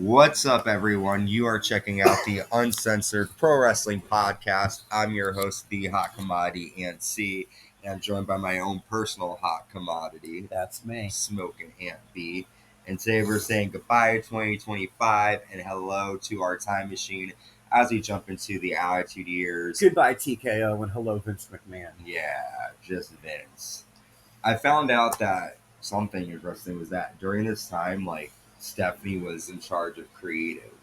What's up, everyone? You are checking out the Uncensored Pro Wrestling Podcast. I'm your host, the Hot Commodity Ant C, and I'm joined by my own personal hot commodity, That's me. Smoking Ant B. And today we're saying goodbye to 2025 and hello to our time machine as we jump into the Attitude Years. Goodbye, TKO, and hello, Vince McMahon. Yeah, just Vince. I found out that something interesting was that during this time, Stephanie was in charge of creative.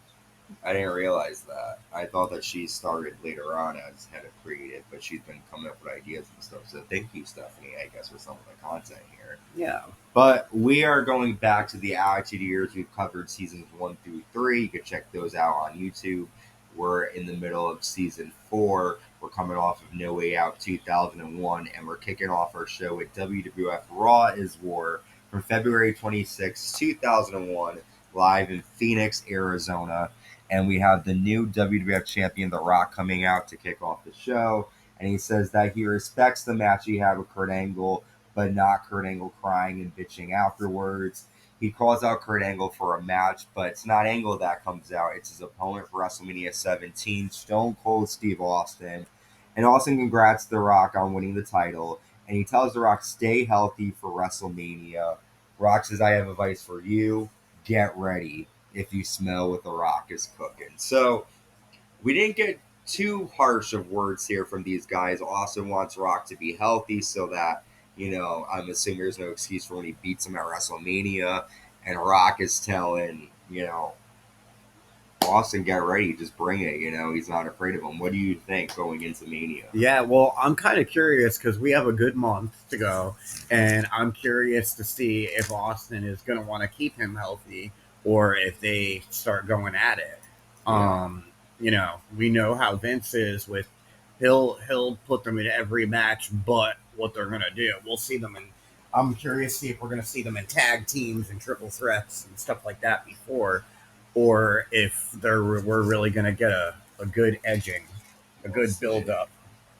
I didn't realize that. I thought that she started later on as head of creative, but she's been coming up with ideas and stuff. So thank you, Stephanie, I guess, for some of the content here. Yeah. But we are going back to the Attitude Years. We've covered seasons 1 through 3. You can check those out on YouTube. We're in the middle of season 4. We're coming off of No Way Out 2001, and we're kicking off our show with WWF Raw Is War from February 26, 2001, live in Phoenix, Arizona. And we have the new WWF Champion The Rock coming out to kick off the show. And he says that he respects the match he had with Kurt Angle, but not Kurt Angle crying and bitching afterwards. He calls out Kurt Angle for a match, but it's not Angle that comes out. It's his opponent for WrestleMania 17, Stone Cold Steve Austin. And Austin congrats The Rock on winning the title. And he tells The Rock, stay healthy for WrestleMania. Rock says, I have advice for you. Get ready if you smell what The Rock is cooking. So we didn't get too harsh of words here from these guys. Austin wants Rock to be healthy so that, I'm assuming there's no excuse for when he beats him at WrestleMania. And Rock is telling, Austin, get ready, just bring it. He's not afraid of him. What do you think going into Mania? Yeah, well, I'm kind of curious because we have a good month to go, and I'm curious to see if Austin is going to want to keep him healthy or if they start going at it. Yeah. We know how Vince is with he'll put them in every match, but what they're going to do, we'll see them in. I'm curious to see if we're going to see them in tag teams and triple threats and stuff like that before. Or if we're really going to get a good edging, a good build-up.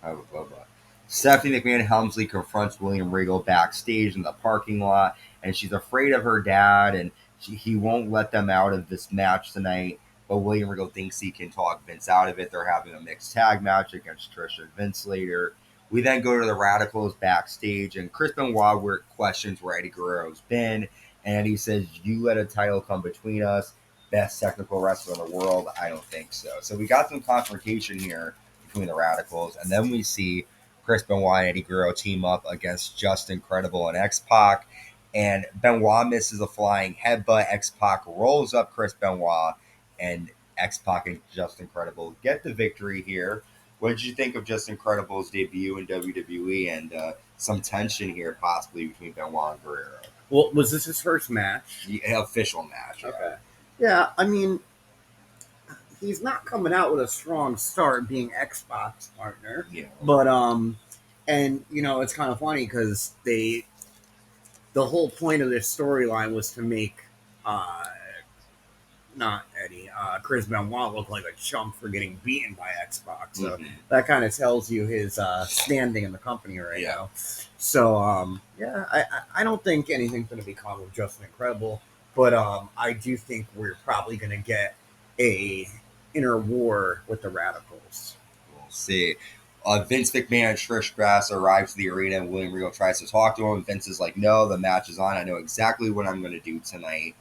I would love that. Stephanie McMahon-Helmsley confronts William Regal backstage in the parking lot, and she's afraid of her dad, and he won't let them out of this match tonight. But William Regal thinks he can talk Vince out of it. They're having a mixed tag match against Trish and Vince later. We then go to the Radicals backstage, and Chris Benoit questions where Eddie Guerrero's been, and he says, you let a title come between us. Best technical wrestler in the world? I don't think so. So we got some confrontation here between the Radicals, and then we see Chris Benoit and Eddie Guerrero team up against Justin Credible and X-Pac, and Benoit misses a flying headbutt. X-Pac rolls up Chris Benoit, and X-Pac and Justin Credible get the victory here. What did you think of Justin Credible's debut in WWE and some tension here possibly between Benoit and Guerrero? Well, was this his first match? The official match. Okay. Yeah, I mean, he's not coming out with a strong start being X-Pac's partner. Yeah. But, and, it's kind of funny because the whole point of this storyline was to make, not Eddie, Chris Benoit look like a chump for getting beaten by X-Pac. So that kind of tells you his standing in the company right now. So, I don't think anything's going to become of Justin Incredible. But I do think we're probably going to get a inner war with the Radicals. We'll see. Vince McMahon and Trish Stratus arrive to the arena, and William Regal tries to talk to him. Vince is like, no, the match is on. I know exactly what I'm going to do tonight.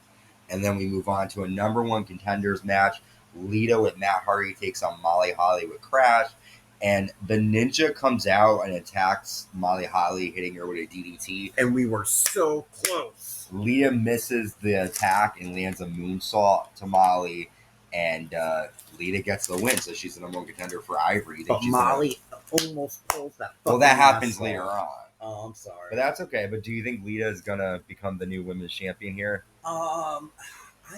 And then we move on to a number 1 contenders match. Lita with Matt Hardy takes on Molly Holly with Crash. And the Ninja comes out and attacks Molly Holly, hitting her with a DDT. And we were so close. Lita misses the attack and lands a moonsault to Molly, and Lita gets the win, so she's the number 1 contender for Ivory. But Molly almost pulls that. Well, that happens later on. Oh, I'm sorry. But that's okay. But do you think Lita is going to become the new women's champion here? I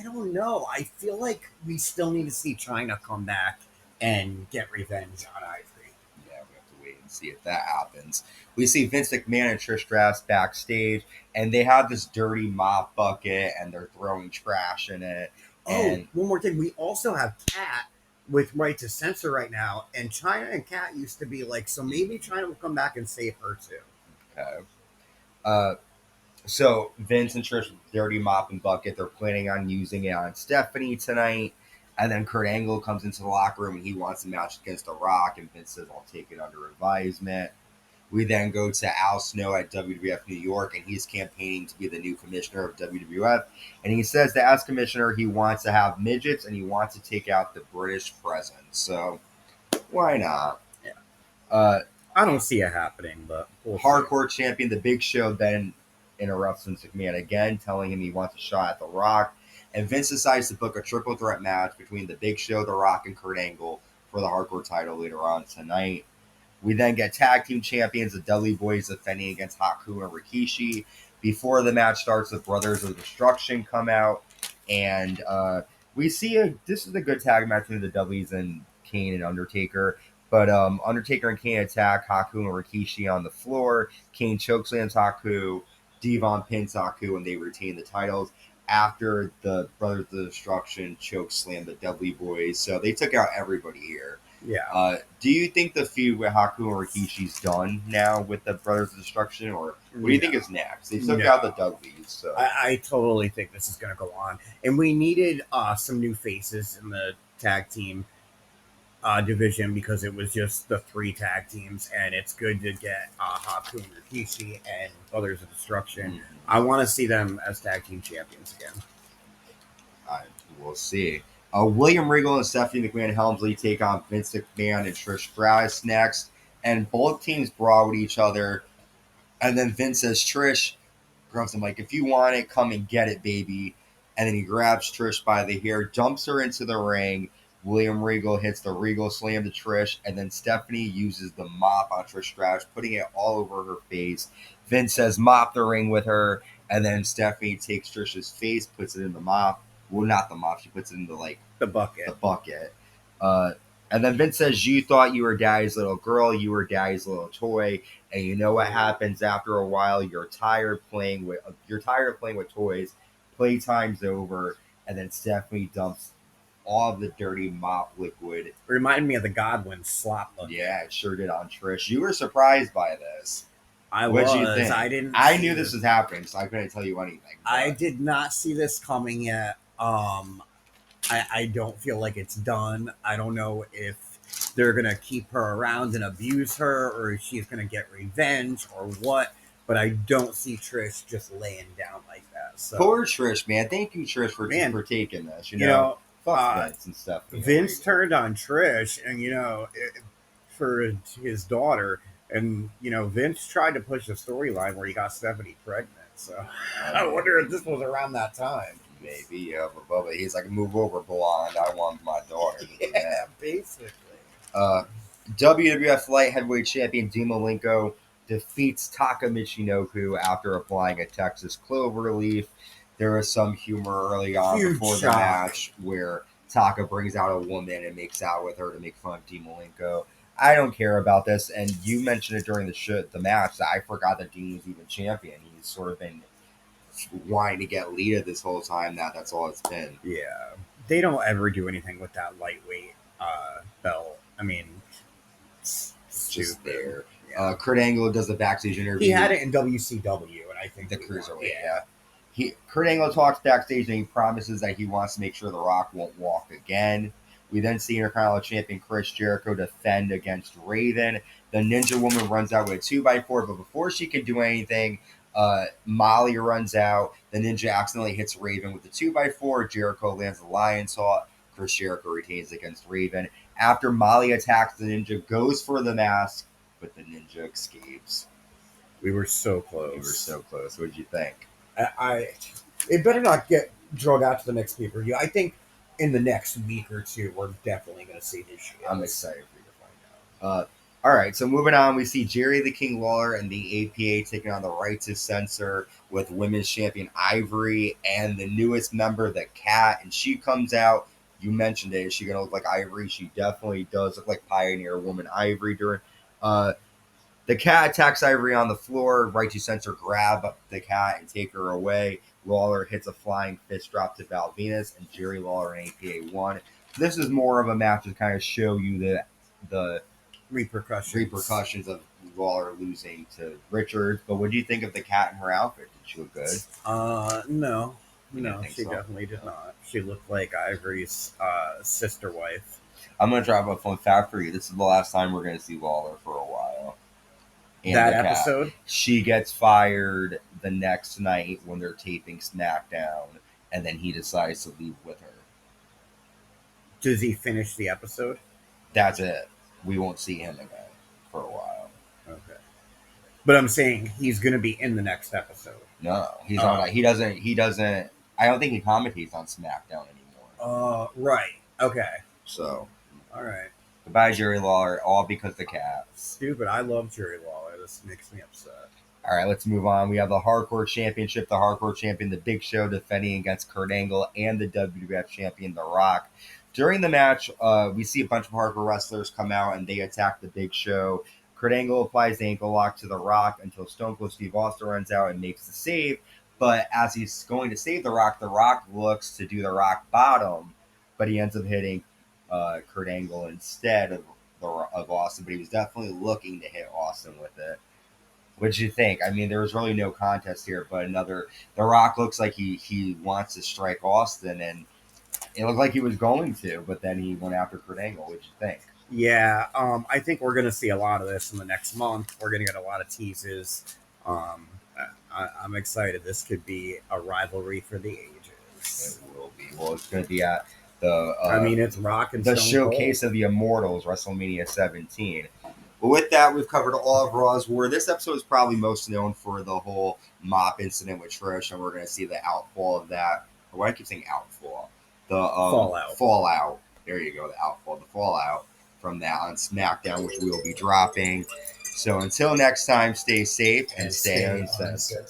don't know. I feel like we still need to see Chyna come back and get revenge on Ivory. Yeah, we have to wait and see if that happens. We see Vince McMahon and Trish Stratus backstage, and they have this dirty mop bucket, and they're throwing trash in it. And one more thing. We also have Kat with Right to Censor right now, and Chyna and Kat used to be like, so maybe Chyna will come back and save her too. Okay. So Vince and Trish dirty mop and bucket. They're planning on using it on Stephanie tonight. And then Kurt Angle comes into the locker room and he wants a match against The Rock. And Vince says, I'll take it under advisement. We then go to Al Snow at WWF New York, and he's campaigning to be the new commissioner of WWF. And he says that as commissioner, he wants to have midgets and he wants to take out the British presence. So why not? Yeah. I don't see it happening, but hardcore champion, the Big Show, then interrupts Vince McMahon again, telling him he wants a shot at The Rock. And Vince decides to book a triple threat match between the Big Show, The Rock, and Kurt Angle for the hardcore title later on tonight. We then get tag team champions, the Dudley Boyz, defending against Haku and Rikishi. Before the match starts, the Brothers of Destruction come out, and we see this is a good tag match between the Dudleys and Kane and Undertaker. But Undertaker and Kane attack Haku and Rikishi on the floor. Kane chokeslams Haku, Devon pins Haku, and they retain the titles after the Brothers of Destruction chokeslam the Dudley Boyz. So they took out everybody here. Yeah. Do you think the feud with Haku and Rikishi's done now with the Brothers of Destruction, or what do you think is next? They took out the Dudleys. So. I totally think this is going to go on. And we needed some new faces in the tag team division because it was just the 3 tag teams, and it's good to get Haku and Rikishi and Brothers of Destruction. Mm-hmm. I want to see them as tag team champions again. We'll see. William Regal and Stephanie McMahon-Helmsley take on Vince McMahon and Trish Stratus next, and both teams brawl with each other. And then Vince says, Trish, grabs him like, if you want it, come and get it, baby. And then he grabs Trish by the hair, dumps her into the ring. William Regal hits the Regal slam to Trish, and then Stephanie uses the mop on Trish Stratus, putting it all over her face. Vince says, mop the ring with her, and then Stephanie takes Trish's face, puts it in the mop. Well, not the mop. She puts it into, like, the bucket. And then Vince says, you thought you were daddy's little girl. You were daddy's little toy. And you know what happens after a while? You're tired of playing with toys. Playtime's over. And then Stephanie dumps all of the dirty mop liquid. It reminded me of the Godwin slop bucket. Yeah, it sure did on Trish. You were surprised by this. What'd you think? I knew this was happening, so I couldn't tell you anything. But I did not see this coming yet. I don't feel like it's done. I don't know if they're going to keep her around and abuse her, or if she's going to get revenge or what. But I don't see Trish just laying down like that. So. Poor Trish, man. Thank you, Trish, for taking this. You know fuck Vince and stuff. Vince turned on Trish, and for his daughter, and Vince tried to push a storyline where he got Stephanie pregnant. So I wonder if this was around that time. Maybe, yeah, but Bubba, he's like, move over, blonde. I want my daughter. Yeah, basically. WWF Light Heavyweight Champion Dean Malenko defeats Taka Michinoku after applying a Texas clover leaf. There was some humor early on before the match where Taka brings out a woman and makes out with her to make fun of Dean Malenko. I don't care about this, and you mentioned it during the match that I forgot that Dean was even champion. He's sort of been wanting to get Lita this whole time. That's all it's been. Yeah, they don't ever do anything with that lightweight belt. I mean, it's just there. Yeah. Kurt Angle does a backstage interview. He had it in WCW, and I think the Cruiserweight. Yeah. Kurt Angle talks backstage and he promises that he wants to make sure The Rock won't walk again. We then see Intercontinental Champion Chris Jericho defend against Raven. The Ninja Woman runs out with a 2x4, but before she can do anything, Molly runs out. The Ninja accidentally hits Raven with the 2x4. Jericho lands the Lion's Saw. Chris Jericho retains against Raven. After Molly attacks, the Ninja goes for the mask, but the Ninja escapes. We were so close. What did you think? It better not get drug out to the next pay-per-view. I think in the next week or two, we're definitely going to see this shit. I'm excited for you to find out. All right, so moving on, we see Jerry the King Lawler and the APA taking on the Right to Censor with women's champion Ivory and the newest member, the Cat, and she comes out. You mentioned it. Is she going to look like Ivory? She definitely does look like Pioneer Woman Ivory during. The Cat attacks Ivory on the floor. Right to Censor grab up the Cat and take her away. Lawler hits a flying fist drop to Val Venus, and Jerry Lawler and APA won. This is more of a match to kind of show you the repercussions of Lawler losing to Richards. But what do you think of the cat in her outfit? Did she look good? No. You didn't No, think she so? definitely did not. She looked like Ivory's sister wife. I'm going to drop a fun fact for you. This is the last time we're going to see Lawler for a while. And That the cat. episode? She gets fired the next night when they're taping SmackDown, and then he decides to leave with her. Does he finish the episode? That's it. We won't see him again for a while. Okay. But I'm saying he's going to be in the next episode. No, he's on. He doesn't. I don't think he commentates on SmackDown anymore. Right. Okay. So, all right. Goodbye, Jerry Lawler. All because the cat. Stupid. I love Jerry Lawler. This makes me upset. All right, let's move on. We have the Hardcore Championship. The Hardcore Champion, The Big Show, defending against Kurt Angle and the WWF Champion, The Rock. During the match, we see a bunch of hardcore wrestlers come out and they attack The Big Show. Kurt Angle applies the ankle lock to The Rock until Stone Cold Steve Austin runs out and makes the save. But as he's going to save The Rock looks to do the Rock bottom, but he ends up hitting Kurt Angle instead of Austin. But he was definitely looking to hit Austin with it. What did you think? I mean, there was really no contest here, but The Rock looks like he wants to strike Austin, and it looked like he was going to, but then he went after Kurt Angle. What did you think? Yeah, I think we're going to see a lot of this in the next month. We're going to get a lot of teases. I'm excited. This could be a rivalry for the ages. It will be. Well, it's going to be at the. It's Rock and the Stone showcase Cold. of the Immortals, WrestleMania 17. But with that, we've covered all of Raw Is War. This episode is probably most known for the whole mop incident with Trish, and we're going to see the outfall of that. Or why do I keep saying outfall? The fallout. There you go. The fallout from that on SmackDown, which we will be dropping. So until next time, stay safe and stay uncensored.